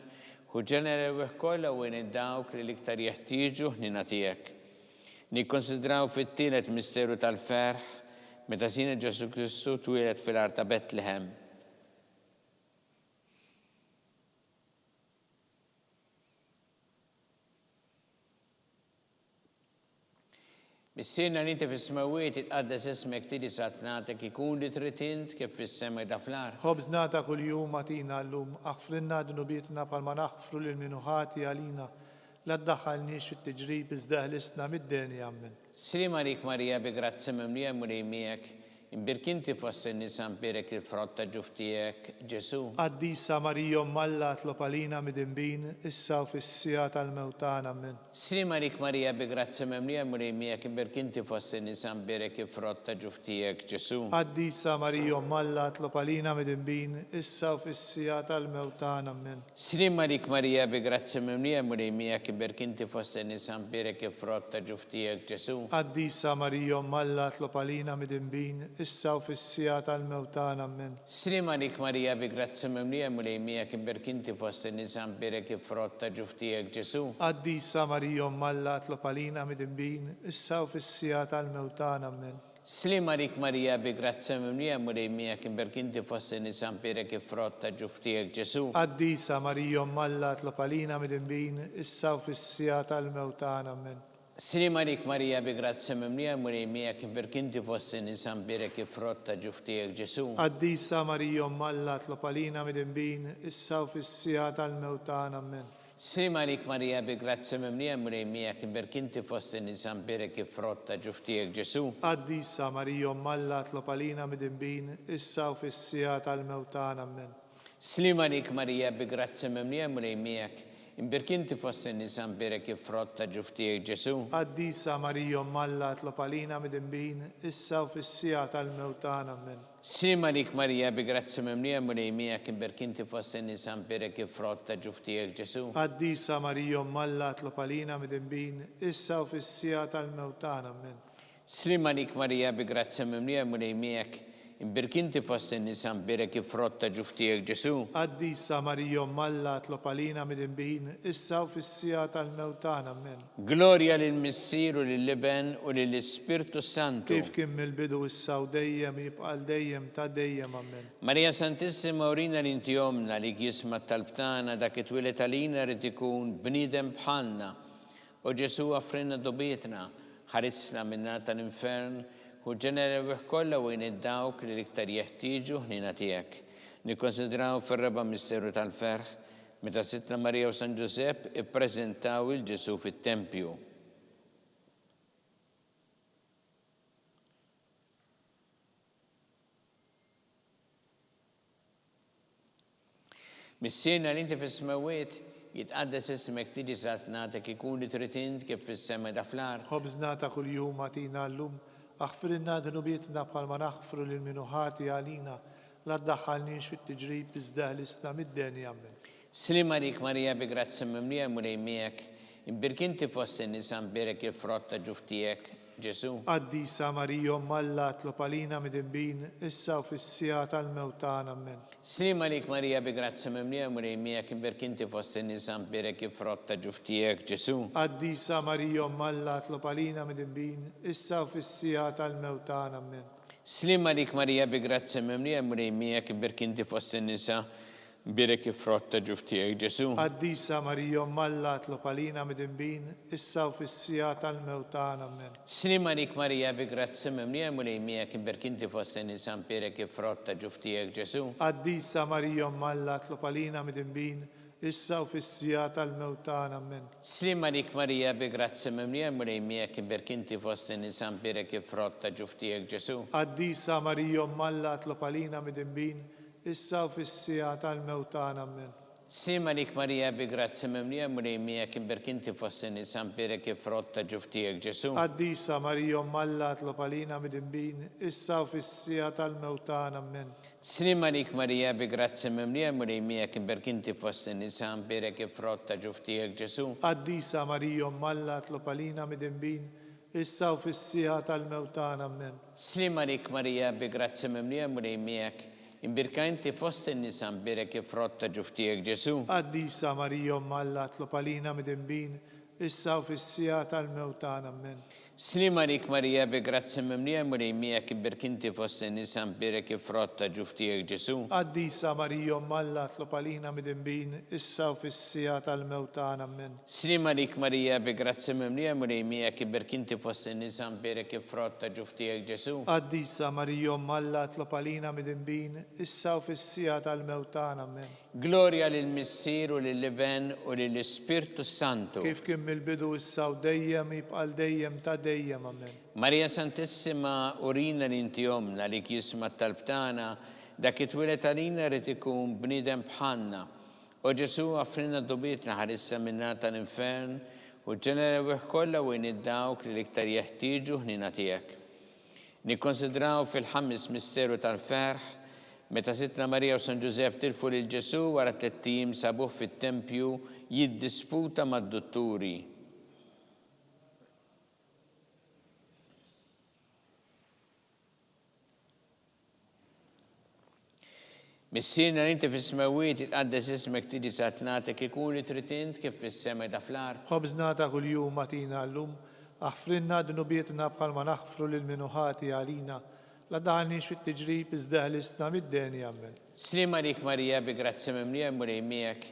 u ġenere kollha u id-dawk li l-iktar jeħtieġu ħnina tiegħek. Nikkonsidraw fit-tielet misteru tal-ferħ, meta sina Ġesu Kristu twilet fil-art ta' Betlehem. Mis-sirna li inti fis-smawiet itqaddes ismek tidi satnatek ikun li tritint kif fis-sema da fl-art. Ħobżnata kuljum atina llum, aħfrinna dnubietna palma naħfru lil minuħati għalina, la ddaħħalniex fit-tiġrib iżda ħlisna mid-deni ammen. Slima rik Marija bi grazzi mimlija murejmijek, imbirkinti fost in-nisa birek il-frott ta' ġuftijek Ġesu. Qaddisa Marija Alla tlob għalina midinbin, issa u fis-sija tal-mewtana ammen. Slima rik Marija bi grazzi mimlija murejmijek, imbirkinti fost in-nisa birek il-frott ta' ġuftijek Ġesu. Qaddisa Marija Alla tlob għalina midinbin, issa u fis-sija tal-mewtana ammen. Slima rik Marija bi grazzi mimlija murejmijek, imbirkinti fost in-nisa birek il-frott ta' ġuftijek Ġesu. Qaddisa Marija Alla tlob għalina midinbin, issa u fis-sija tal-mewtana ammen. Slima rik Marija bi grazzi mimlija murejmijek, imbirkinti fost in-nisa birek il-frott ta' ġuftijek Ġesu. Qaddisa Marija Alla tlob għalina midinbin, issa u fis-sija tal-mewtana ammen. Slima rik Marija bi grazzi mimlija murejmijek, imbirkinti fost in-nisa birek il-frott ta' ġuftijek Ġesu. Qaddisa Marija Alla tlob għalina midinbin, issa u fis-sija tal-mewtana ammen. Slima rik Marija bi grazzi mimlija murejmijek, imbirkinti fost in-nisa birek il-frott ta' ġuftijek Ġesu. Qaddisa Marija Alla tlob għalina midinbin, issa u fis-sija tal-mewtana ammen. Slima rik Marija bi grazzi mimlija murejmijek, imbirkinti fost in-nisa birek il-frott ta' ġuftijek Ġesu. Qaddisa Marija Alla tlob għalina midinbin, issa u fis-sija tal-mewtana ammen. Slima rik Marija bi grazzi mimlija murejmijek, imbirkinti fost in-nisa birek il-frott ta' ġuftijek Ġesu. Qaddisa Marija Alla tlob għalina midinbin, issa u fis-sija tal-mewtana ammen. Slima rik Marija bi grazzi mimlija murejmijek, imbirkinti fost in-nisa birek il-frott ta' ġuftijek Ġesu. Qaddisa Marija Alla tlob għalina midinbin, issa u fis-sija tal-mewtana ammen. Slima rik Marija bi grazzi mimlija murejmijek, imbirkinti fost in-nisa birek il-frott ta' ġuftijek Ġesu. Qaddisa Marija Alla tlob għalina midinbin, issa u fis-sija tal-mewtana ammen. Gloria lill-Missier u lill-Iben u lill-Ispirtu Santu. Kif kien mill-bidu issa u dejjem jibqal dejjem ta' dejjem ammen. Marija Santissima, urina l-inti omna li jisma tal-btana dak it-twilet għalina rrid ikun bniedem bħalna. U Ġesu għafrinna dobietna, ħarisna minna tal-infern, u ġenere kollha u id-dawk li l-iktar jeħtieġu ħnina tiegħek. Nikkonsidraw fir-raba' misteru tal-ferħ, meta Sittna Marija u San Ġusepp ippreżentaw il-Ġesu fit-Tempju. Mis-sirna li inti fis-smawiet jitqaddes ismek tiġi satnatek ikun li tritint kif fis-sema da fl-art. Ħobżnata kuljum atina llum, aħfrinna dnubietna bħalma naħfru lil minuħati għalina, la ddaħħalniex fit-tiġrib iżda ħlisna mid-deni ammen. Slima rik Marija bi grazzi mimlija murejmijek, imbirkinti fost in-nisa birek il-frott ta' ġuftijek Ġesu. Qaddisa Marija Alla tlob għalina midinbin, issa u fis-sija tal-mewtana ammen. Slima rik Marija bi grazzi mimlija murejmijek, imbirkinti fost in-nisa birek il-frott ta' ġuftijek Ġesu. Qaddisa Marija Alla tlob għalina midinbin, issa u fis-sija tal-mewtana ammen. Slima rik Marija bi grazzi mimlija murejmijek, imbirkinti fost in-nisa birek il-frott ta' ġuftijek Ġesu. Qaddisa Marija Alla tlob għalina midinbin, issa u fis-sija tal-mewtana ammen. Slima rik Marija bi grazzi mimlija murejmijek, imbirkinti fost in-nisa birek il-frott ta' ġuftijek Ġesu. Qaddisa Marija Alla tlob għalina midinbin, issa u fis-sija tal-mewt tagħna. Amen. Slima lik Marija bi grazzi mimlija mrejmija kiberk inti fost in-nisan birek ifrotta ġuftijek Ġesu. Qaddisa Marija Umm Alla tlob għalina midinbin, issa u fis-sija tal-mewt tagħna. Amen. Slima lik Marija bi grazzi mimlija mrejmija kiberk inti fost in-nisan birek ifrotta ġuftijek Ġesu. Qaddisa Marija Umm Alla tlob għalina midinbin, issa u fis-sija tal-mewt tagħna. Amen. Slima lik Marija bi grazzi mimlija mrejmija kiberk inti fost in-nisan birek ifrotta ġuftijek Ġesu. Qaddisa Marija Umm Alla tlob għalina midinbin, issa u fis-sija tal-mewt tagħna. Amen. Slima lik Marija bi grazzi mimlija mrejmijak imbirka inti fost in-nisan birek ifrotta ġuftijek Ġesu. Qaddisa Marija Umm Alla tlob għalina midinbin, issa u fis-sija tal-mewt tagħna. Amen. Slima lik Marija bi grazzi mimlija mrejmijak imbirk inti fost in-nisan birek ifrotta ġuftijek Ġesu. Qaddisa Marija Umm Alla tlob għalina midinbin, issa u fis-sija tal-mewt tagħna. Amen. Slima lik Marija bi grazzi mimlija mrejmijak imbirk inti fost in-nisan birek ifrotta ġuftijek Ġesu. Qaddisa Marija Umm Alla tlob għalina midinbin, issa u fis-sija tal-mewt tagħna. Amen. Gloria lill-Missier u lill-Iben u lill-Ispirtu Santu. Kif kien mill-bidu issa u dejjem jibqal dejjem ta' dejjem. Amen. Marija Santissima urina l-inti omna li jisma talbtana dak it-twilet għalina rrid ikun bniedem bħalna. U Ġesu għafrina dubietna ħarissa minna tal-infern u ġenera kollha u id-dawk li l-iktar jeħtieġu ħnina tiegħek. Nikkonsidraw fil-ħames misteru tal-ferħ meta Sitna Marija u San Ġusepp tilfu lil Ġesu wara 3 ijiem sabuh fit-tempju jiddisputa mad-dutturi. Missirna inti fis-smawiet itqaddes ismek tiġi satnatek ikun li trid int kif fis-sema da fl-art. Ħobżna ta' kuljum atina llum, aħfrinna dnubietna bħalma naħfru lil minuħati għalina. La daħniex fit-tiġrib iżda ħlisna mid-deni. Amen. Slima lik Marija bi grazzi mimlija mrejmijak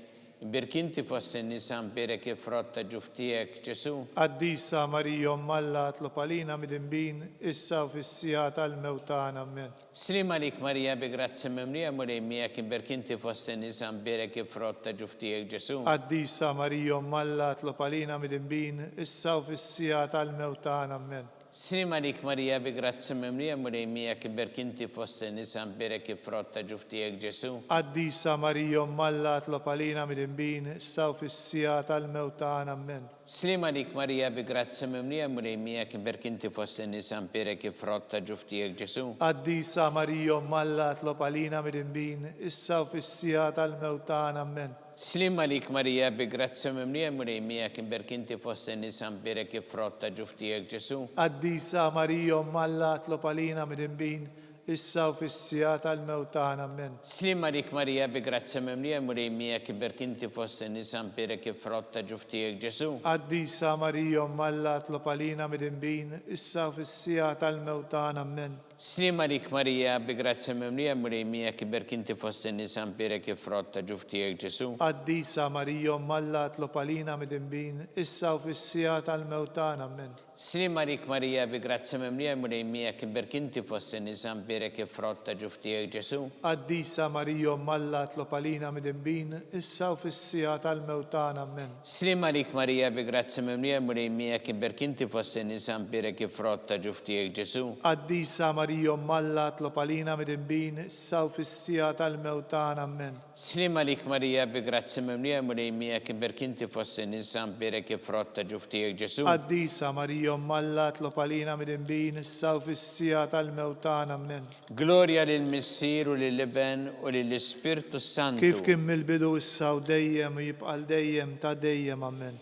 imbirk inti fost in-nisan birek ifrotta ġuftijek Ġesu. Qaddisa Marija Umm Alla tlob għalina midinbin, issa u fis-sija tal-mewt tagħna. Amen. Slima lik Marija bi grazzi mimlija mrejmijak imbirk inti fost in-nisan birek ifrotta ġuftijek Ġesu. Qaddisa Marija Umm Alla tlob għalina midinbin, issa u fis-sija tal-mewt tagħna. Amen. Slima lik Marija bi grazzi mimlija mrejmijak imbirk inti fost in-nisan birek ifrotta ġuftijek Ġesu. Qaddisa Marija Umm Alla tlob għalina midinbin, issa u fis-sija tal-mewt tagħna. Amen. Slima lik Marija bi grazzi mimlija mrejmijak imbirk inti fost in-nisan birek ifrotta ġuftijek Ġesu. Qaddisa Marija Umm Alla tlob għalina midinbin, issa u fis-sija tal-mewt tagħna. Amen. Slima lik Marija bi grazzi mimlija mrejmijak imbirk inti fost in-nisan birek ifrotta ġuftijek Ġesu. Qaddisa Marija Umm Alla tlob għalina midinbin, issa u fis-sija tal-mewt tagħna. Amen. Slima lik Marija bi grazzi mimlija mrejmijak imbirk inti fost in-nisan birek ifrotta ġuftijek Ġesu. Qaddisa Marija Umm Alla tlob għalina midinbin, issa u fis-sija tal-mewt tagħna. Amen. Slima lik Marija bi grazzi mimlija mrejmijak imbirk inti fost in-nisan birek ifrotta ġuftijek Ġesu. Qaddisa Marija Umm Alla tlob għalina midinbin, issa u fis-sija tal-mewt tagħna. Amen. Slima lik Marija bi grazzi mimlija mrejmijak imbirk inti fost in-nisan birek ifrotta ġuftijek Ġesu. Qaddisa Marija Umm Alla tlob għalina midinbin, issa u fis-sija tal-mewt tagħna. Amen. Slima lik Marija bi grazzi mimlija mrejmijak imbirk inti fost in-nisan birek ifrotta ġuftijek Ġesu. Qaddisa Marija Umm Alla tlob għalina midinbin, issa u fis-sija tal-mewt tagħna. Amen. Slima lik Marija bi grazzi mimlija mrejmijak imbirk inti fost in-nisan birek ifrotta ġuftijek Ġesu. Qaddisa Marija Umm Alla tlob għalina midinbin, issa u fis-sija tal-mewt tagħna. Amen. Gloria lill-Missier u lill-Iben u lill-Ispirtu Santu. Kif kien mill-bidu issa u dejjem u jibqal dejjem ta' dejjem. Amen.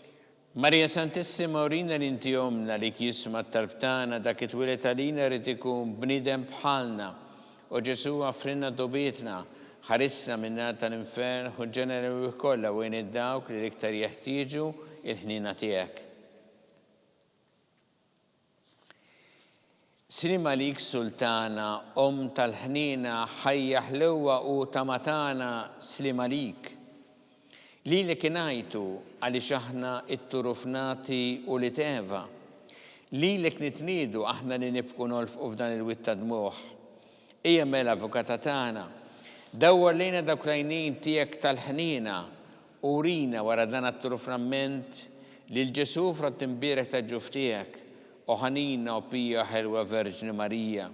Marija Santissima urina l-inti omna li jisma talbtana dak it-twilet għalina rrid ikun bniedem bħalna. U Ġesu għafrinna dubietna ħarisna minna tal-infern u ġenera kollha u id-dawk li l-iktar jeħtieġu il-ħnina tiegħek. Slima lik Sultana, tal-ħnina, ħajja ħlewa u tamatana slima lik. Li kienajtu għaliex aħna it-turufnati u li teva. Li nitnidu aħna li nibku nolfqu f'dan il-witta dmuħ. Ija mela avukata tagħna. Dawwar lejna dawk l-għajnejn tiegħek tal-ħnina urina wara dan għatturu framment li l-ġesu frat imbirek ta' ġuftijek u ħanina u pija ħelwa Verġni Marija.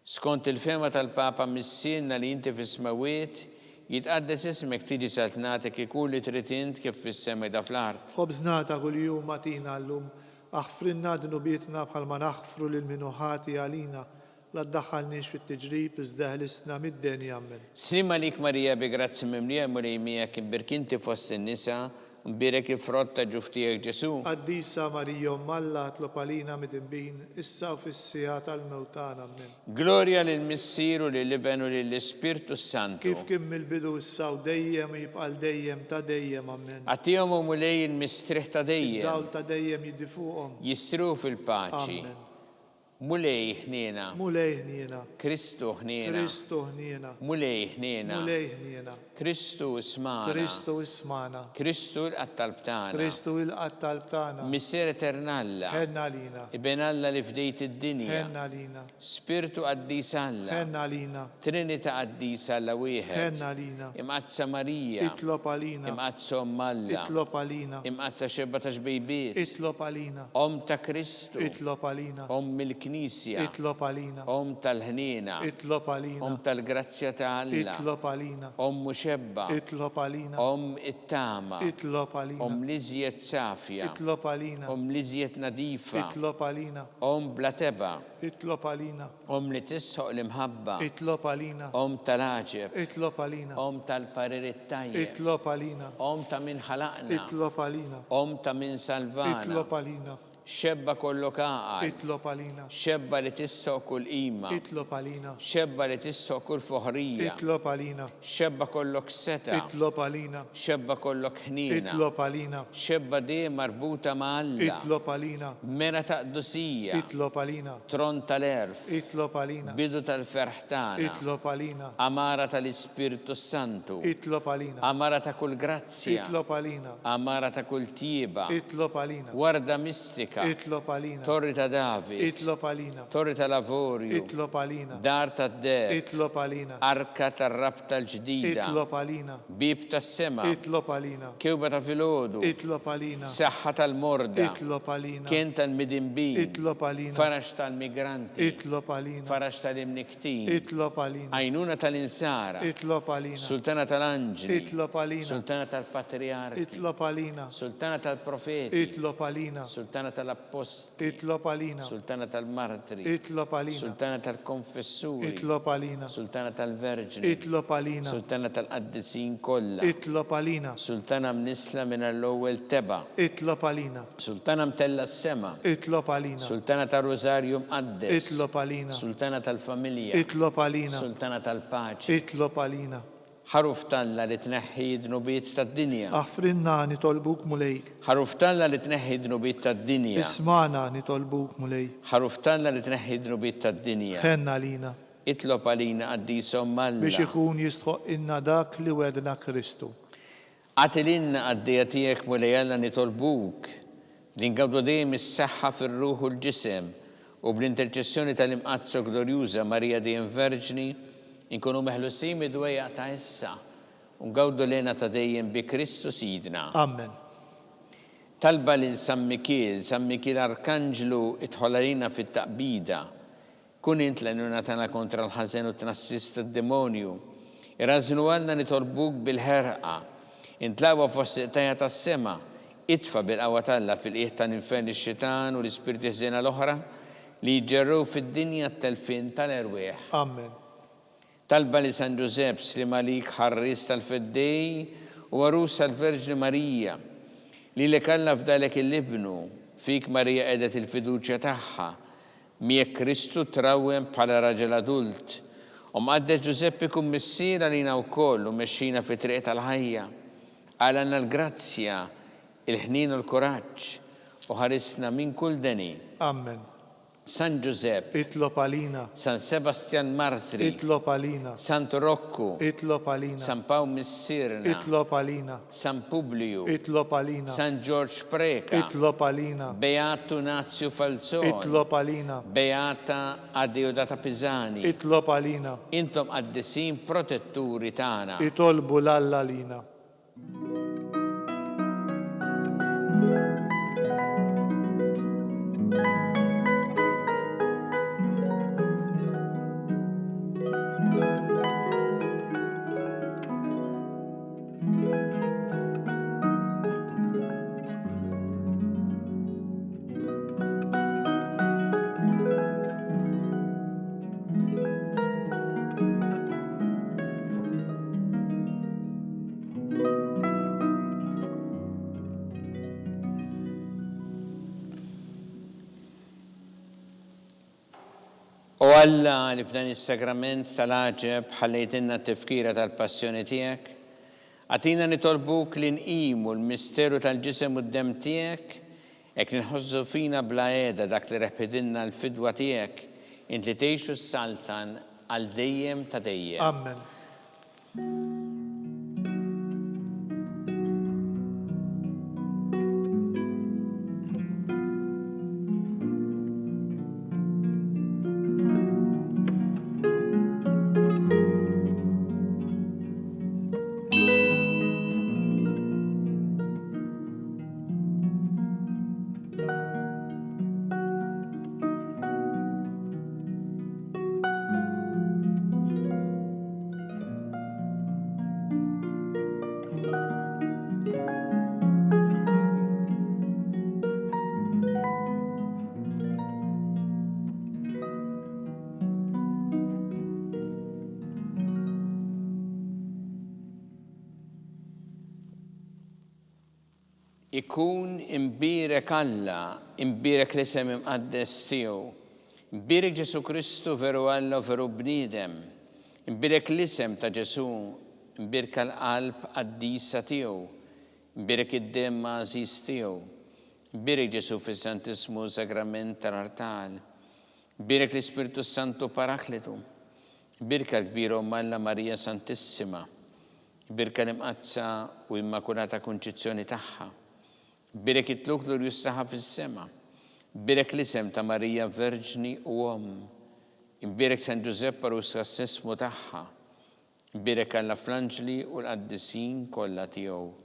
Skont il-fema tal-Papa missilna li inti fis-smawiet jitqaddes ismek tiġi saltnatek ikun li trid int kif fis-sema da fl-art. Ħobżnata kuljum matina llum, aħfrinna dnubietna bħalma naħfru lil minuħati għalina, la ddaħħalniex fit-tiġrib iżda ħlisna mid-denja ammen. Snima lik Marija bi grazzi mimlija mulejmija kien birkinti fost in-nisa mbirek il-frott ta' ġuftijek Ġesu. Qaddisa Marija Alla tlob għalina mid-imbin, issa u fis-sija tal-mewtana ammen. Gloria lill-Missieru lill-Iben u lill-Ispirtu Santu. Kif kien mill-bidu issa u dejjem jibqal dejjem ta' dejjem ammen. Għatijom u mulej il-mistriħ ta' dejjem. Dawl ta' dejjem jiddi fuqhom. Jistru fil-paċi. Amen. Mulej ħniena. Mulej ħniena. Kristu ħniena. Kristu ħniena. Mulej ħniena. Mulej ħniena. Kristu ismana. Kristu ismana. Kristu l-qattalbtana. Kristu il-qattalbtana. Missier eternalla. Ħenna lina. Iben Alla li fdejt id-dinja. Ħenna lina. Spiritu qaddis Alla. Ħenna lina. Trinita qaddis Alla wieħed. Ħenna lina. Imqazza Marija. Itlob għalina. Imqazza Alla. Itlob għalina. Imqazza xebba ta' xbejbiet. Itlob għalina. Om ta' Kristu. Itlob għalina. Om mill-Knisja. Itlob għalina. Om tal-ħnina. Itlob għalina. Om tal-grazzja ta' Alla. Itlob għalina. Om muxebba. Itlob għalina. Om it-tama. Itlob għalina. Om liżjiet safja. Itlob għalina. Om liżjiet nadifa. Itlob għalina. Om blateba. Itlob għalina. Om li tisħoq l-imħabba. Itlob għalina. Om tal-aġeb. Itlob għalina. Om tal-parir it-tajjeb. Itlob għalina. Om ta' min ħalaqna. Itlob għalina. Om ta' min salvana. Itlob għalina. Xebba kollu kaqal. Itlob għalina. Xebba li tisħoq kull ima. Itlob għalina. Xebba li tisħoq kull foħrija. Itlob għalina. Xebba kollok seta. Itlob għalina. Xebba kollok ħnina. Itlob għalina. Xebba di marbuta ma' Alla. Itlob għalina. Mera ta' qdusija. Itlob għalina. Tron tal-erf. Itlob għalina. Bidu tal-ferħtana. Itlob għalina. Amara tal-Ispirtu Santu. Itlob għalina. Amara ta' kull grazzja. Itlob għalina. Amara ta' kull tieba. Itlob għalina. Warda mistika. Itlob għalina. Torri ta' David. Itlob għalina. Torri ta' Lavorju. Itlob għalina. Dar ta' Deb. Itlob għalina. Arka ta' rabta l-ġdida. Itlob għalina. Bib ta' sema. Itlob għalina. Kewba ta' filodu. Itlob għalina. Saħħa tal-morda. Itlob għalina. Kien tal-midinbin. Itlob għalina. Farax tal-migranti. Itlob għalina. Farax tal-imniktin. Itlob għalina. Għajnuna tal-insara. Itlob għalina. Sultana tal-anġli. Itlob għalina. Sultana tal-patriarki. Itlob għalina. Sultana tal-profeti. Itlob għalina. Sultana tal-apposti. Itlob għalina. Sultana tal-martri. Itlob għalina. Sultana tal-konfessuri. Itlob għalina. Sultana tal-verġni. Itlob għalina. Sultana tal-qaddisin kollha. Itlob għalina. Sultana mnisla minn l-ewwel teba. Itlob għalina. Sultana mtella s-sema. Itlob għalina. Sultana tal-Rosarju mqaddes. Itlob għalina. Sultana tal-familja. Itlob għalina. Sultana tal-paċi. Itlob għalina. Ħaruf talla li tneħħi dnubiet tad-dinja. Aħfrinna nitolbuk mulej. Ħaruf talla li tneħħi dnubiet tad-dinja. Ismana nitolbuk mulej. Ħaruf talla li tneħħi dnubiet tad-dinja. Ħenna lina. Itlob għalina qaddisom Alla. Biex ikun jistħoq inna dak li wedna Kristu. Għatilinna għaddija tiegħek mulej Alla nitolbuk li ngawdu dejjem is-saħħa fir-ruħ u l-ġisem u bl-interċessjoni tal-imqazzo glorjuża Marija dejjem Verġni inkunu meħlusin mid-dwejja ta' issa u ngawdu lena ta' dejjem bi Kristu Sidna. Amen. Talba lil San Mikil Arkanġlu itħolalina fit-taqbida. Kun int l-għenuna tana kontra l-ħazen u tnassist d-demonju. Irraznu għanna nitolbuk bil-ħerqa. Intlawa fossiqtajja tas sema. Itfa bil-qawa talla fil-qiegħ tal-infern ix-xitan u l-ispirti ħżiena l-oħra li jġerru fid-dinja t-telfin tal-erwieħ. Amen. Talba li San Giusepp Slimalik ħarris tal-feddej u għarus tal-Verġni Marija li li kalla f'dalek il-libnu fik Marija edet il-fiduċja tagħha miegħek Kristu trawwem bħala raġel adult u mqaddes Giuseppe kun missiera lina wkoll u mexxina fi triq tal-ħajja għalanna l-grazzja, il-ħnin u l-kuraġġ u ħarisna minn kull deni. Amen. San Giuseppe, itlob għalina, San Sebastian Martri, itlob għalina, Santo Rocco, itlob għalina, San Paul Missirna, itlob għalina, San Publio, itlob għalina, San George Preca, itlob għalina, Beato Nazio Falzone, itlob għalina, Beata Adeodata Pisani, itlob għalina, intom għaddesin protetturi tana. itolbu l-Alla għalina. U Alla li f'dan is-sagrament tal-aġeb ħallejtinna t-tifkira tal-passjoni tiegħek, għatina nitolbuk li nqimu l-misteru tal-ġisem u d-dem tiegħek, hekk nħossu fina bla qiegħda dak li reħbidilna l-fidwa tiegħek, int li tgħixu s-saltan għal dejjem ta' dejjem. Amen. Ikun imbirek Alla, imbirek l-isem imqaddes tiegħu, imbirek Ġesu Kristu veru Alla u veru bniedem, imbirek l-isem ta' Ġesu, imbirek l-qalb qaddisa tiegħu, imbirek id-dem għażiż tiegħu, imbirek Ġesu fis-Santismu Sagrament tal-Artal, imbirek l-Ispiritu Santu Parakletu, imbirek l-kbira Alla Marija Santissima, imbirek l-imqazza u immakulata konċizzjoni tagħha. Birek itluk l-Justraħa fis-sema, birek l-isem ta' Marija Verġni u imbirek San Giuseppe u s-sassismu tagħha, birek Alla fl-anġli u l-qaddisin kollha tiegħu.